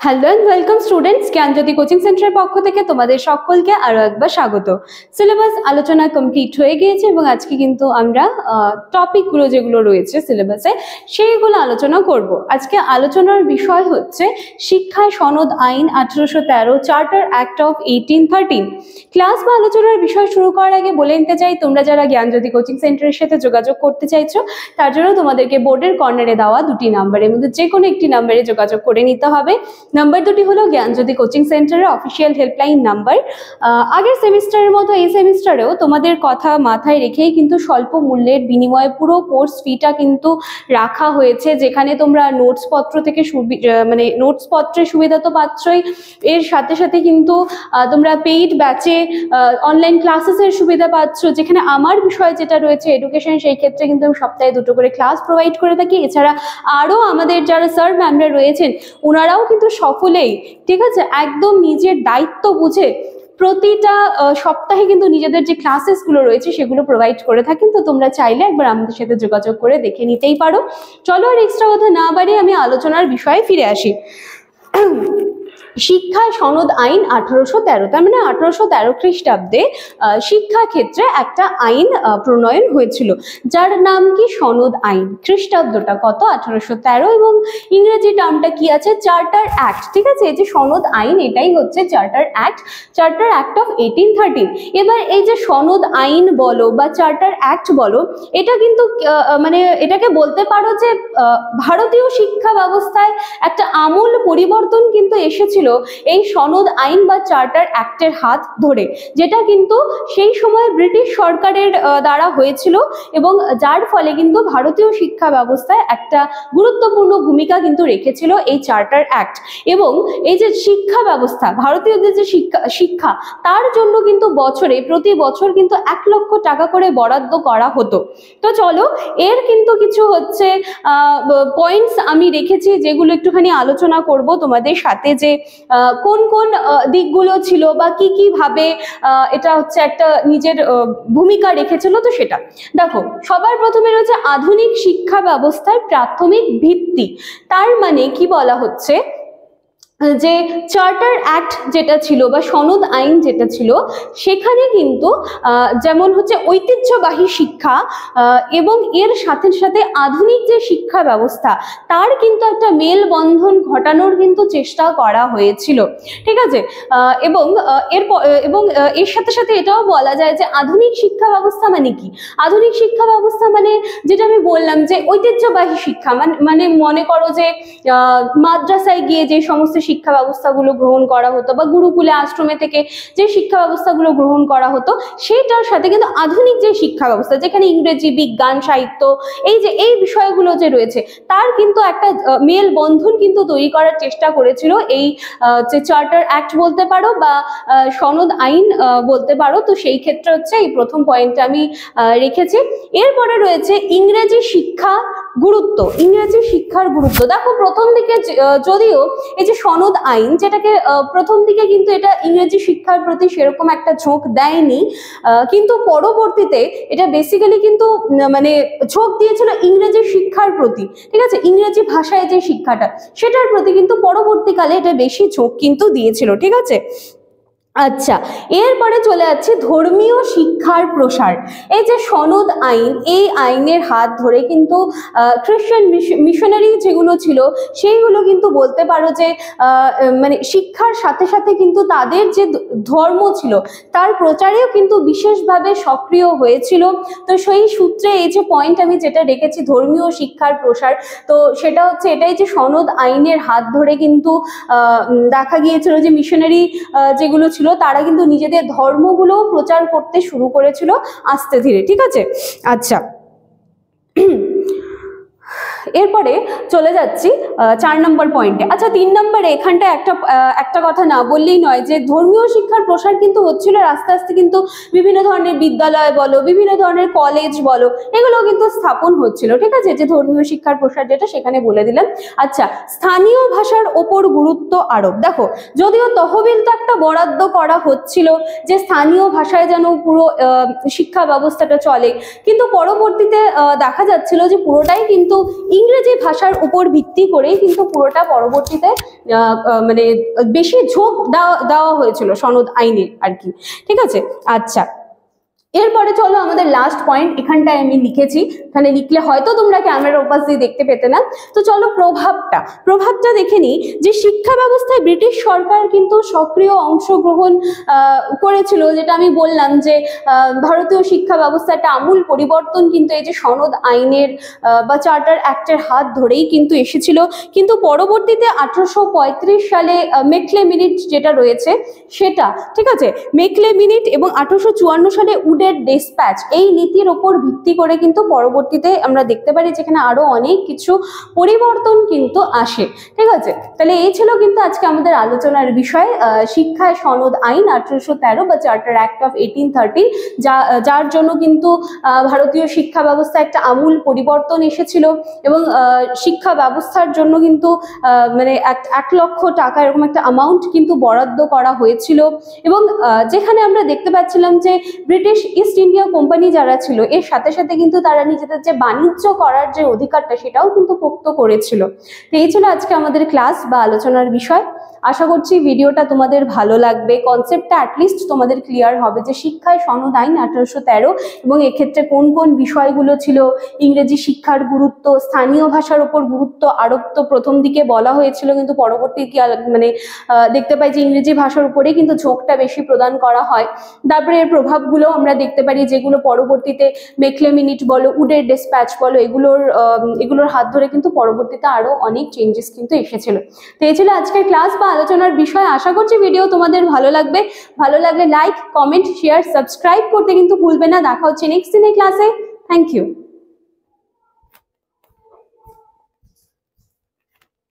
Hello and welcome students, Gyanjyoti coaching সেন্টারের পক্ষ থেকে তোমাদের সকলকে আরো একবার স্বাগত। সিলেবাস আলোচনা কমপ্লিট হয়ে গিয়েছে এবং আজকে কিন্তু আমরা টপিকগুলো যেগুলো রয়েছে সিলেবাসে সেইগুলো আলোচনা করব। আজকে আলোচনার বিষয় হচ্ছে শিক্ষা সনদ আইন 1813, চার্টার অ্যাক্ট অফ 1813। ক্লাস বা আলোচনার বিষয় শুরু করার আগে বলে নিতে চাই, তোমরা যারা জ্ঞানজ্যোতি কোচিং সেন্টারের সাথে যোগাযোগ করতে চাইছো তার জন্য তোমাদেরকে বোর্ডের কর্নারে দেওয়া দুটি নাম্বারের মধ্যে যে কোনো একটি নাম্বারে যোগাযোগ করে নিতে হবে। নাম্বার দুটি হলো জ্ঞানজ্যোতি কোচিং সেন্টারের অফিসিয়াল হেল্পলাইন নাম্বার। আগের সেমিস্টারের মতো এই সেমিস্টারেও তোমাদের কথা মাথায় রেখেই কিন্তু স্বল্প মূল্যের বিনিময়ে পুরো কোর্স ফিটা কিন্তু রাখা হয়েছে, যেখানে তোমরা নোটসপত্র থেকে মানে নোটসপত্রের সুবিধা তো পাচ্ছই, এর সাথে সাথে কিন্তু তোমরা পেইড ব্যাচে অনলাইন ক্লাসেসের সুবিধা পাচ্ছ, যেখানে আমার বিষয় যেটা রয়েছে এডুকেশন, সেই ক্ষেত্রে কিন্তু আমি সপ্তাহে 2 করে ক্লাস প্রোভাইড করে থাকি। এছাড়া আরও আমাদের যারা স্যার ম্যামরা রয়েছেন ওনারাও কিন্তু সকলেই ঠিক আছে একদম নিজের দায়িত্ব বুঝে প্রতিটা সপ্তাহে কিন্তু নিজেদের যে ক্লাসেসগুলো রয়েছে সেগুলো প্রোভাইড করে থাকেন। তো তোমরা চাইলে একবার আমাদের সাথে যোগাযোগ করে দেখে নিতেই পারো। চলো আর এক্সট্রা কথা না বাড়িয়ে আমি আলোচনার বিষয়ে ফিরে আসি। শিক্ষা সনদ আইন 1813, তার মানে 1813 খ্রিস্টাব্দে শিক্ষা ক্ষেত্রে একটা আইন প্রণয়ন হয়েছিল, যার নাম কি সনদ আইন। খ্রিস্টাব্দটা কত? 1813, এবং ইংরেজি টার্মটা কি আছে? Charter act. ঠিক আছে, এই যে সনদ আইন এটাই হচ্ছে charter act, charter act of 1813। এবার এই যে সনদ আইন বলো বা চার্টার অ্যাক্ট বলো, এটা কিন্তু মানে এটাকে বলতে পারো যে ভারতীয় শিক্ষা ব্যবস্থায় একটা আমূল পরিবর্তন কিন্তু এসেছিল এই সনদ আইন বা চার্টার অ্যাক্টের হাত ধরে, যেটা কিন্তু সেই সময় ব্রিটিশ সরকারের দ্বারা হয়েছিল এবং যার ফলে কিন্তু ভারতীয় শিক্ষা ব্যবস্থায় একটা গুরুত্বপূর্ণ ভূমিকা কিন্তু রেখেছিল এই চার্টার অ্যাক্ট। এবং এই যে শিক্ষা ব্যবস্থা, ভারতীয়দের যে শিক্ষা তার জন্য কিন্তু প্রতি বছর কিন্তু 1 লক্ষ টাকা করে বরাদ্দ করা হতো। তো চলো এর কিন্তু কিছু হচ্ছে পয়েন্টস আমি রেখেছি যেগুলো একটুখানি আলোচনা করব তোমাদের সাথে, যে কোন কোন দিকগুলো ছিল বা কি কি ভাবে এটা হচ্ছে একটা নিজের ভূমিকা রেখেছিল। তো সেটা দেখো, সবার প্রথমে রয়েছে আধুনিক শিক্ষা ব্যবস্থার প্রাথমিক ভিত্তি। তার মানে কি বলা হচ্ছে যে চার্টার অ্যাক্ট যেটা ছিল বা সনদ আইন যেটা ছিল, সেখানে কিন্তু যেমন হচ্ছে ঐতিহ্যবাহী শিক্ষা এবং এর সাথে সাথে আধুনিক যে শিক্ষা ব্যবস্থা তার কিন্তু একটা মেলবন্ধন ঘটানোর কিন্তু চেষ্টা করা হয়েছিল। ঠিক আছে, এবং এর সাথে সাথে এটাও বলা যায় যে আধুনিক শিক্ষা ব্যবস্থা মানে কি? আধুনিক শিক্ষা ব্যবস্থা মানে যেটা আমি বললাম যে ঐতিহ্যবাহী শিক্ষা, মানে মনে করো যে মাদ্রাসায় গিয়ে যে সমস্ত শিক্ষা ব্যবস্থাগুলো গ্রহণ করা হতো বা গুরুকুলে আশ্রমে থেকে যে শিক্ষা ব্যবস্থাগুলো গ্রহণ করা হতো, সেটার সাথে কিন্তু আধুনিক যে শিক্ষা ব্যবস্থা যেখানে ইংরেজি, বিজ্ঞান, সাহিত্য এই বিষয়গুলো যে রয়েছে তার কিন্তু একটা মেলবন্ধন কিন্তু তৈরি করার চেষ্টা করেছিল এই যে চার্টার অ্যাক্ট বলতে পারো বা সনদ আইন বলতে পারো। তো সেই ক্ষেত্রে হচ্ছে এই প্রথম পয়েন্টটা আমি রেখেছি। এরপরে রয়েছে ইংরেজি শিক্ষা গুরুত্ব। ইংরেজি শিক্ষার গুরুত্ব দেখো, প্রথম দিকে যদিও এই যে সনদ আইন যেটাকে প্রথম দিকে কিন্তু এটা ইংরেজি শিক্ষার প্রতি সেরকম একটা ঝোঁক দেয়নি, কিন্তু পরবর্তীতে এটা বেসিক্যালি কিন্তু মানে ঝোঁক দিয়েছিল ইংরেজি শিক্ষার প্রতি। ঠিক আছে, ইংরেজি ভাষায় যে শিক্ষাটা সেটার প্রতি কিন্তু পরবর্তীকালে এটা বেশি ঝোঁক কিন্তু দিয়েছিল। ঠিক আছে, আচ্ছা এরপরে চলে যাচ্ছে ধর্মীয় শিক্ষার প্রসার। এই যে সনদ আইন, এই আইনের হাত ধরে কিন্তু খ্রিস্টান মিশনারি যেগুলো ছিল সেইগুলো কিন্তু বলতে পারো যে মানে শিক্ষার সাথে সাথে কিন্তু তাদের যে ধর্ম ছিল তার প্রচারেও কিন্তু বিশেষভাবে সক্রিয় হয়েছিল। তো সেই সূত্রে এই যে পয়েন্ট আমি যেটা রেখেছি ধর্মীয় শিক্ষার প্রসার, তো সেটা হচ্ছে এটাই যে সনদ আইনের হাত ধরে কিন্তু দেখা গিয়েছিল যে মিশনারি যেগুলো ছিল তারা কিন্তু নিজেদের ধর্মগুলো প্রচার করতে শুরু করেছিল আস্তে ধীরে। ঠিক আছে, আচ্ছা এরপরে চলে যাচ্ছি 4 নম্বর পয়েন্টে। আচ্ছা 3 নম্বরে এখানটা একটা কথা না বললেই নয় যে ধর্মীয় শিক্ষার প্রসার কিন্তু হচ্ছিল আস্তে আস্তে, কিন্তু বিভিন্ন ধরনের বিদ্যালয় বলো, বিভিন্ন ধরনের কলেজ বলো, এগুলো কিন্তু স্থাপন হচ্ছিল। ঠিক আছে, যে ধর্মীয় শিক্ষার প্রসার যেটা সেখানে বলে দিলাম। আচ্ছা, স্থানীয় ভাষার ওপর গুরুত্ব আরোপ। দেখো, যদিও তহবিল তো একটা বরাদ্দ করা হচ্ছিল যে স্থানীয় ভাষায় যেন পুরো শিক্ষা ব্যবস্থাটা চলে, কিন্তু পরবর্তীতে দেখা যাচ্ছিল যে পুরোটাই কিন্তু ইংরেজি ভাষার উপর ভিত্তি করেই কিন্তু পুরোটা পরবর্তীতে মানে বেশি ঝোঁক দেওয়া হয়েছিল সনদ আইনের আর কি। ঠিক আছে, আচ্ছা এরপরে চলো আমাদের লাস্ট পয়েন্ট, এখানটায় আমি লিখেছি, এখানে লিখলে হয়তো তোমরা ক্যামেরার ওপাশ দিয়ে দেখতে পেতে না। তো চলো প্রভাবটা দেখে নিই। যে শিক্ষা ব্যবস্থায় ব্রিটিশ সরকার কিন্তু সক্রিয় অংশগ্রহণ করেছিল, যেটা আমি বললাম যে ভারতীয় শিক্ষা ব্যবস্থা একটা আমূল পরিবর্তন কিন্তু এই যে সনদ আইনের বা চার্টার অ্যাক্টের হাত ধরেই কিন্তু এসেছিল। কিন্তু পরবর্তীতে 1835 সালে মেকলে মিনিট যেটা রয়েছে সেটা, ঠিক আছে, মেকলে মিনিট এবং 1854 সালে উডের ডিসপ্যাচ, এই নীতির ওপর ভিত্তি করে কিন্তু পরবর্তীতে আমরা দেখতে পারি যেখানে আরো অনেক কিছু পরিবর্তন কিন্তু আসে। ঠিক আছে, তাহলে এই ছিল কিন্তু আজকে আমাদের আলোচনার বিষয়, শিক্ষায় সনদ আইন 1813 বা চার্টার অ্যাক্ট অফ 1813, যার জন্য কিন্তু ভারতীয় শিক্ষা ব্যবস্থা একটা আমূল পরিবর্তন এসেছিল এবং শিক্ষা ব্যবস্থার জন্য কিন্তু মানে 1 লক্ষ টাকা এরকম একটা অ্যামাউন্ট কিন্তু বরাদ্দ করা হয়েছিল। এবং যেখানে আমরা দেখতে পাচ্ছিলাম যে ব্রিটিশ ইস্ট ইন্ডিয়া কোম্পানি যারা ছিল এর সাথে সাথে কিন্তু তারা নিজেদের যে বাণিজ্য করার যে অধিকারটা সেটাও কিন্তু পোক্ত করেছিল। তো এই ছিল আজকে আমাদের ক্লাস বা আলোচনার বিষয়। আশা করছি ভিডিওটা তোমাদের ভালো লাগবে, কনসেপ্টটা অ্যাটলিস্ট তোমাদের ক্লিয়ার হবে যে শিক্ষায় সনদ আইন 1813 এবং এক্ষেত্রে কোন কোন বিষয়গুলো ছিল, ইংরেজি শিক্ষার গুরুত্ব, স্থানীয় ভাষার উপর গুরুত্ব আরোপ তো প্রথম দিকে বলা হয়েছিল, কিন্তু পরবর্তী মানে দেখতে পাই যে ইংরেজি ভাষার উপরেই কিন্তু ঝোঁকটা বেশি প্রদান করা হয়। তারপরে এর প্রভাবগুলো আমরা দেখতে পারি যেগুলো পরবর্তীতে মেকলে মিনিট বলো, উডের ডিসপ্যাচ বলো, এগুলোর হাত ধরে কিন্তু পরবর্তীতে আরো অনেক চেঞ্জেস কিন্তু এসেছিল। তো এই ছিল আজকের ক্লাস বা আলোচনার বিষয়। আশা করছি ভিডিও তোমাদের ভালো লাগবে। ভালো লাগলে লাইক, কমেন্ট, শেয়ার, সাবস্ক্রাইব করতে কিন্তু ভুলবে না। দেখা হচ্ছে নেক্সট দিনের ক্লাসে। Thank you.